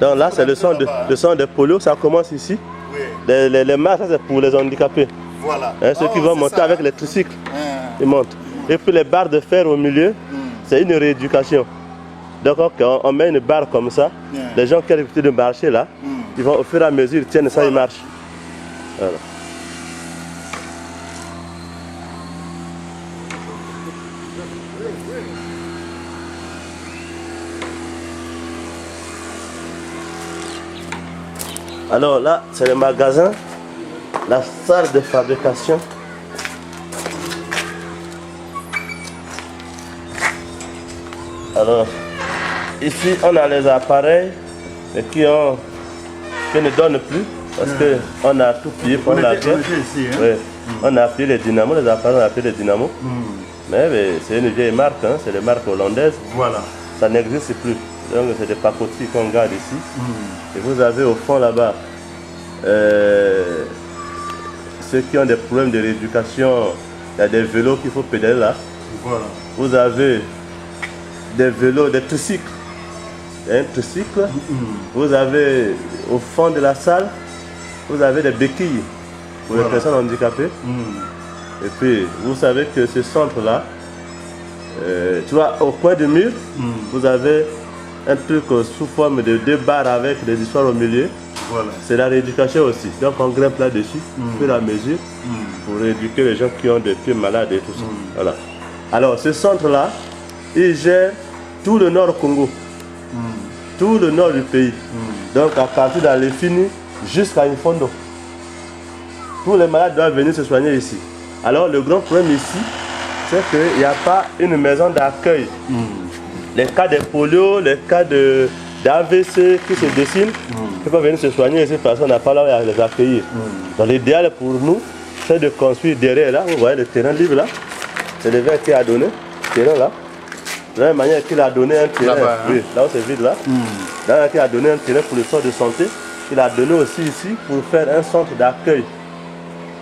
Donc là, c'est le centre de polio, ça commence ici. Oui. Les marches, ça c'est pour les handicapés. Voilà. Hein, ceux qui vont monter avec les tricycles, ils montent. Et puis les barres de fer au milieu, c'est une rééducation. Donc on met une barre comme ça. Les gens qui ont l'habitude de marcher là, ils vont au fur et à mesure, ils tiennent ça, ils marchent. Voilà. Alors là, c'est le magasin, la salle de fabrication. Alors, ici, on a les appareils qui ne donnent plus parce qu'on a tout pillé pour la guerre. Oui. On a appelé les dynamos, les appareils, on a appelé les dynamos. Mais c'est une vieille marque, hein, c'est des marques hollandaises. Voilà. Ça n'existe plus. Donc c'est des pacotilles qu'on garde ici. Et vous avez au fond là-bas ceux qui ont des problèmes de rééducation. Il y a des vélos qu'il faut pédaler là. Voilà. Vous avez des vélos, des tricycles. Il y a un tricycle. Vous avez au fond de la salle, vous avez des béquilles pour les personnes handicapées. Et puis vous savez que ce centre-là, tu vois, au coin du mur, vous avez un truc sous forme de 2 barres avec des histoires au milieu. Voilà. C'est la rééducation aussi. Donc on grimpe là-dessus, au fur et à mesure, pour rééduquer les gens qui ont des pieds malades et tout ça. Voilà. Alors ce centre-là, il gère tout le nord Congo, tout le nord du pays. Donc à partir d'Alefini jusqu'à Infondo. Tous les malades doivent venir se soigner ici. Alors le grand problème ici, c'est qu'il n'y a pas une maison d'accueil. Les cas de polio, les cas d'AVC qui se dessinent, ils peuvent venir se soigner et ces personnes n'ont pas là à les accueillir. Donc l'idéal pour nous, c'est de construire derrière là, vous voyez le terrain libre là, c'est le verre qui a donné, ce terrain là. De la même manière qu'il a donné un terrain, là, oui, là où c'est vide là, là qu'il a donné un terrain pour le centre de santé, il a donné aussi ici pour faire un centre d'accueil,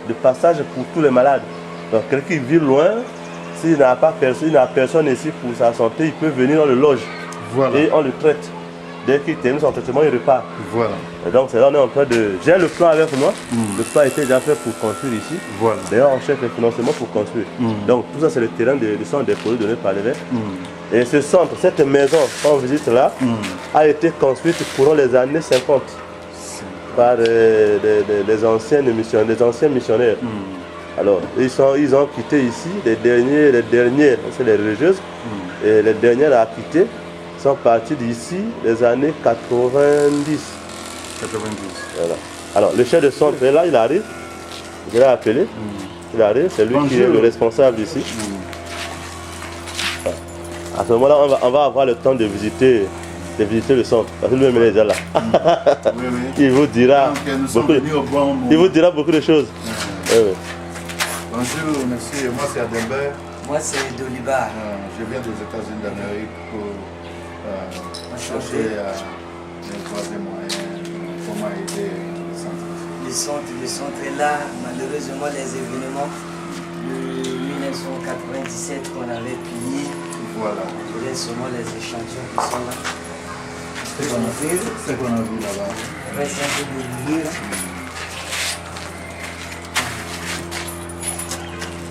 de passage pour tous les malades. Donc quelqu'un qui vit loin, s'il n'a pas personne ici pour sa santé, il peut venir, on le loge. Voilà. Et on le traite. Dès qu'il termine son traitement, il repart. Voilà. Et donc c'est là on est en train de... J'ai le plan avec moi. Le plan a été déjà fait pour construire ici. Voilà. D'ailleurs on cherche le financement pour construire. Donc tout ça c'est le terrain du centre des produits donnés par l'évêque. Et ce centre, cette maison qu'on visite là, a été construite courant les années 50 par les anciens missionnaires. Alors, ils ont quitté ici, les derniers, c'est les religieuses, et les dernières à quitter sont partis d'ici les années 90. Voilà. Alors, le chef de centre est là, il arrive, je l'ai appelé, il arrive, c'est lui qui est le responsable ici. Voilà. À ce moment-là, on va avoir le temps de visiter le centre, parce que lui-même il est déjà là. Il vous dira beaucoup de choses. Bonjour, monsieur. Moi, c'est Adembert. Moi, c'est Dolibar. Je viens des États-Unis d'Amérique pour chercher les troisième moyens, comment aider le centre. Le centre est là. Malheureusement, les événements de 1997 qu'on avait pillés. Voilà. Il y a seulement les échantillons qui sont là. C'est ce qu'on a vu là-bas. Il reste un peu de lumière.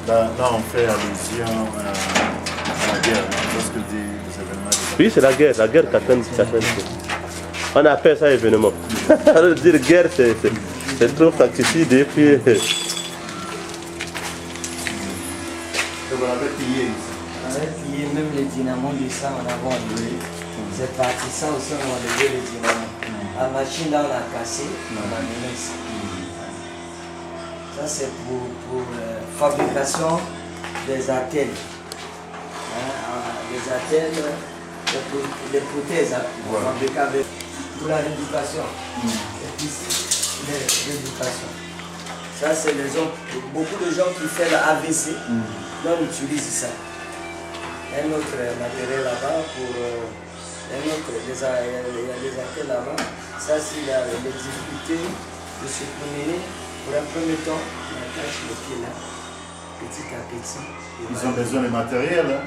Là, on fait allusion à la guerre, lorsque des événements. Oui, c'est la guerre qu'a fait. On appelle ça événement. Dire guerre, c'est trop facile et puis. On avait pillé ici. On avait pillé même les dynamos de ça, on avait enlevé. C'est parti, ça aussi, on a enlevé les dynamos. La machine là, on a cassé, on a mis ici. Ça, c'est pour la fabrication des attelles. Les attelles, les prothèses, fabriquées avec pour la rééducation. Et puis, l'éducation. Ça, c'est les gens, beaucoup de gens qui font l'AVC, on utilise ça. Un autre matériel là-bas pour. Il y a des attelles là-bas. Ça, c'est les difficultés de se promener. Pour un premier temps, on attache le pied là, petit à petit. Ils ont besoin de matériel. Hein?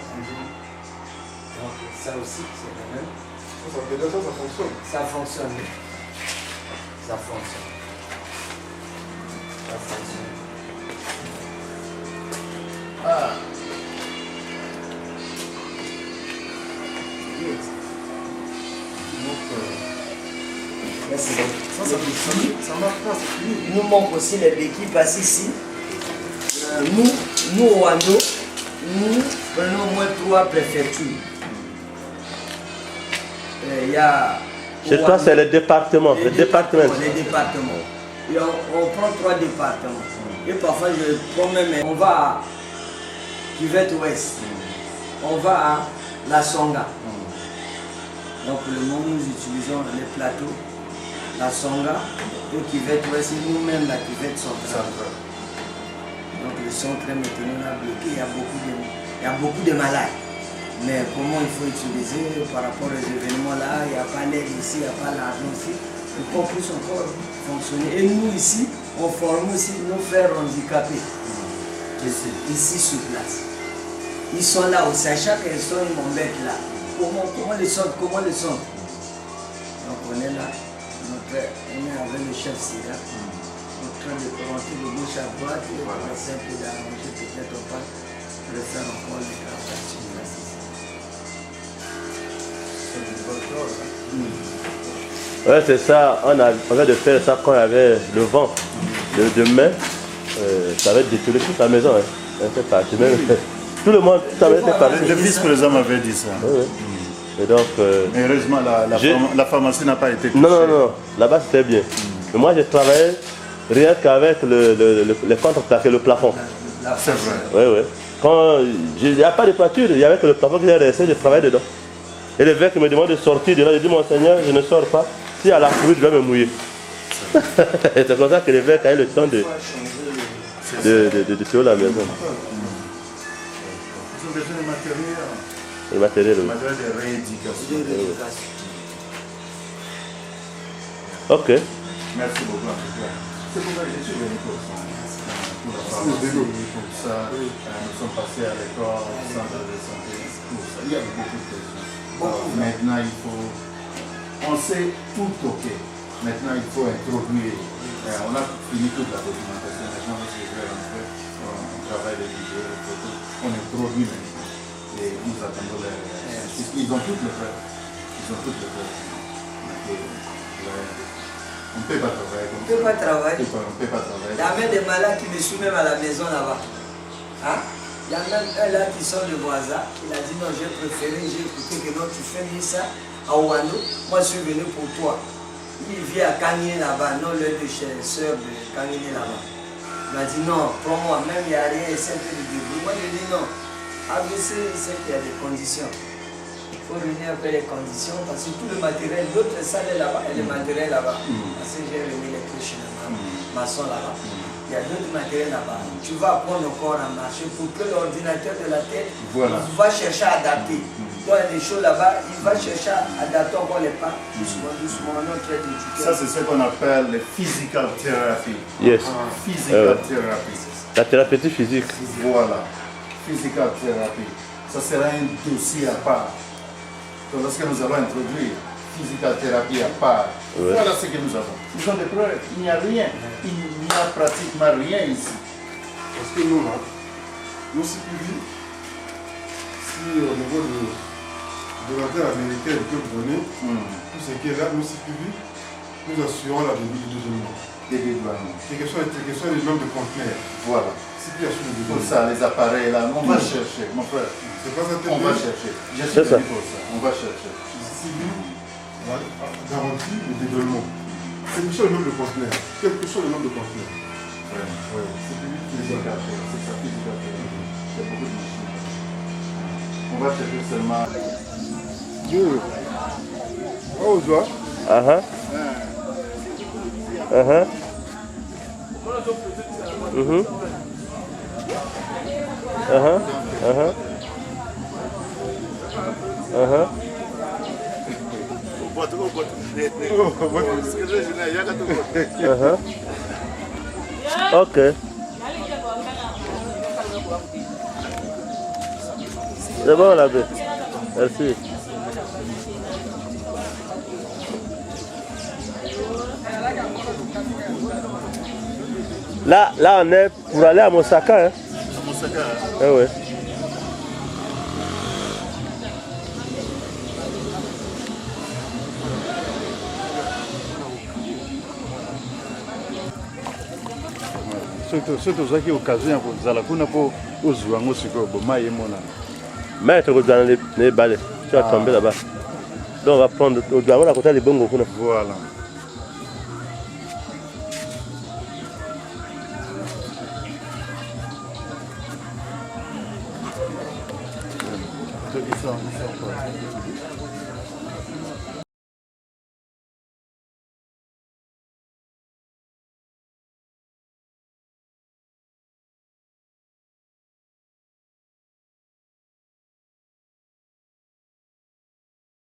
Donc ça aussi, c'est le même. Ça fonctionne. Ça fonctionne. Ça fonctionne. Ça fonctionne. Ah. Ça marche pas, c'est fini. Il nous manque aussi les béquilles parce qu'ici, nous au Wando, nous prenons au moins 3 préfectures. Il y a. Chez toi, c'est le département. Les départements. Et on prend 3 départements. Et parfois, je prends même. On va à Cuvette Ouest. On va à La Songa. Donc, le moment où nous utilisons les plateaux, La Songa, et Cuvette Ouest, et nous-mêmes la Cuvette centrale. Donc, le centre maintenant a bloqué. Il y a beaucoup de malades. Mais comment il faut utiliser par rapport aux événements là, il n'y a pas l'aide ici, il n'y a pas l'argent ici. Il faut plus encore fonctionner. Et nous ici, on forme aussi nos frères handicapés. Ici sur place. Ils sont là aussi, à chaque instant ils m'embêtent là. Comment les sortent, Donc on est là, on est avec le chef Sira, en train de rentrer de gauche à droite, et on essaie d'arranger peut-être on va refaire encore les travaux sur place ici. Ouais, c'est ça. On avait de faire ça quand il y avait le vent. Demain, ça avait détruit toute la maison. C'est parti. Même, tout le monde, ça avait été parti. Le vice-président m'avait dit ça. Oui. Et donc, heureusement, la pharmacie n'a pas été touchée. Non. Là-bas, c'était bien. Mais moi, j'ai travaillé rien qu'avec le contreplaqué, le plafond. C'est vrai. Oui. Quand il n'y a pas de toiture, il y avait que le plafond qui est resté, je travaillais dedans. Et l'évêque me demande de sortir de là. Je dis, mon Seigneur, je ne sors pas. Si à la pluie, je dois me mouiller. C'est comme ça que l'évêque a eu le temps de tuer la maison. Ils ont besoin de matériel. Le matériel, oui. Matériel de rééducation. Ok. Merci beaucoup en tout cas. C'est pourquoi je suis venu pour ça. Pour la pharmacie, pour ça. Nous sommes passés à l'école, au centre de santé, pour ça. Il y a beaucoup de questions. Maintenant, on sait tout ok. Maintenant, il faut introduire. On a fini toute la documentation. Maintenant, je vais rentrer. On travaille les vidéos, les photos. On introduit maintenant. Et nous attendons les. Ils ont toutes les preuves. On ne peut pas travailler comme ça. On ne peut pas travailler. Il y a même des malades qui me suivent même à la maison là-bas. Il y a même un là qui sort de voisin. Il a dit non, j'ai écouté que non, tu fais mieux ça à Ouando. Moi, je suis venu pour toi. Il vit à Kangine là-bas, non, l'un de chez sœurs de Kangine là-bas. Il m'a dit non, prends-moi, même il n'y a rien, c'est un peu de début. Moi, je dis non. ABC, c'est qu'il y a des conditions. Il faut revenir après les conditions parce que tout le matériel, l'autre salle est là-bas et le matériel là-bas. Parce que j'ai remis les clés chez le maçon là-bas. Il y a d'autres matériels là-bas. Tu vas apprendre encore à marcher pour que l'ordinateur de la tête va chercher à adapter. Donc il y a des choses là-bas, il va chercher à adapter encore les pas, doucement, on est en train d'éduquer. Ça, c'est ce qu'on appelle les physical therapy. Yes. Physical therapy. La thérapie physique. Voilà. Physical therapy. Ça sera un dossier à part. Donc, lorsque nous allons introduire physical therapy à part, voilà ce que nous avons. Nous avons des preuves. Il n'y a rien. Il n'y a pratiquement rien ici. Parce que nous, là, nous CPV, si au niveau de la terre américaine peut donner, tout ce qui est là, nous CPV, nous assurons la dédouanement. Quel que soit le nombre de conteneurs. Voilà. Pour ça, les appareils là, on va chercher, mon frère. C'est pas ça. On va chercher. Je suis venu pour ça. On va chercher. CPV garantit le dédouanement. Quel que soit le nombre de conteneurs. Quel que soit le nombre de conteneurs. Oui. CPV qui les a gardés. C'est ça qui les a gardés. Il y a beaucoup de machines. On va chercher seulement. Dieu. Oh, je vois. Ok. C'est bon, l'abbé. Merci. Là, on est pour aller à Mosaka. Hein? À Mosaka. Eh ouais. soki ozwaki occasion ya kozala kuna mpo ozwa yango sikoyo bomai emonana. Mais tu vas dans les balais, tu vas tomber là-bas. Donc on va prendre, on doit avoir à côté des bongos. Voilà. Ils sont